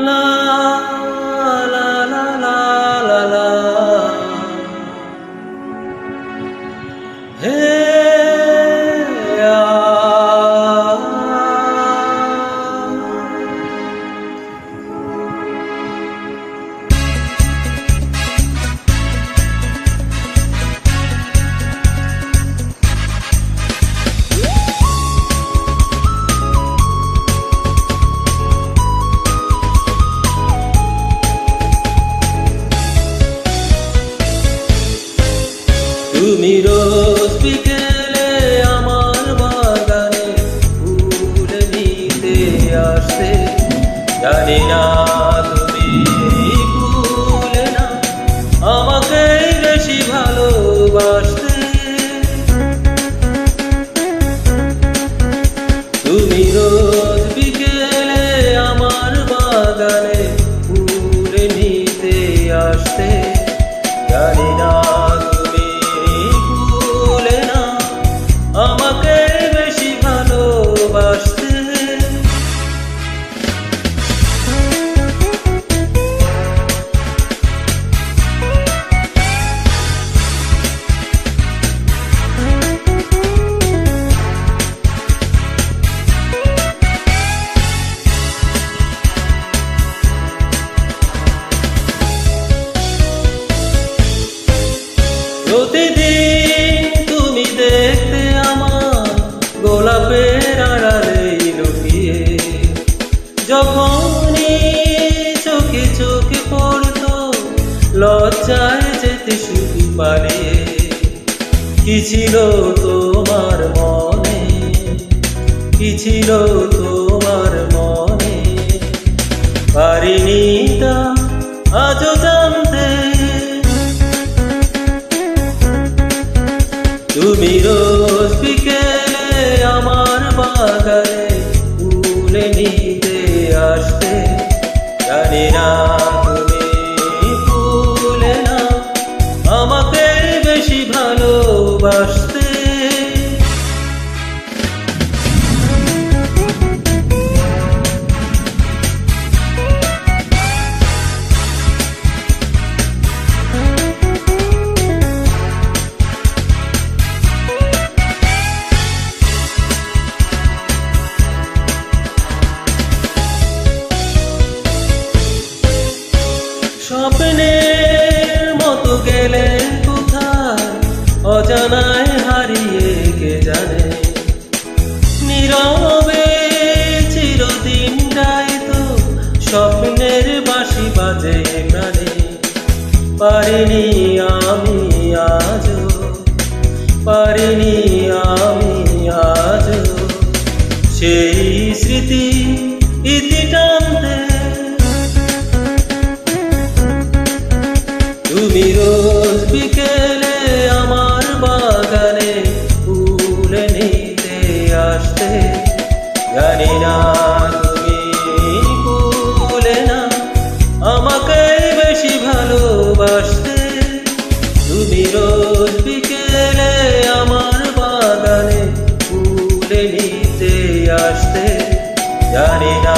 লা লা লা লা লা লা হে তুমি রোজ বিকেলে আমার বাগানে ফুল নিতে আসতে, জানি না তুমি ভুলে না আমাকে বেশি ভালোবাসতে। তুমি রোজ বিকেলে আমার বাগানে ফুল নিতে আসতে, জানি না আমাকে বেশি ভালোবাসতে। প্রতিদিন তুমি দেখতে আমার গোলাপের আড়ালে লুকিয়ে, যখনই চোখে চোখে পড়তো লজ্জায় যেতে শুধু পালিয়ে। কি ছিল তোমার মনে, কি ছিল তোমার মনে, পারিনি তা আজও জানতে। তুমি রোজ বিকেলে আমার বাগানে ফুল নিতে আসতে, জানি না তুমি ভুলে না আমাকে বেশি ভালোবাসতে। স্বপ্নের মতো গেলে কোথায় অজানায় হারিয়ে কে জানে, নীরবে চিরদিন গাইতো স্বপ্নের বাঁশি বাজে প্রাণে। পারিনি আমি আজও, পারিনি আমি আজও সেই স্মৃতি ইতি টানতে। তুমি রোজ বিকেলে আমার বাগানে ফুল নিতে আসতে, জানি না তুমি ভুলে না আমাকে বেশি ভালোবাসতে। তুমি রোজ বিকেলে আমার বাগানে ফুল নিতে আসতে, জানি না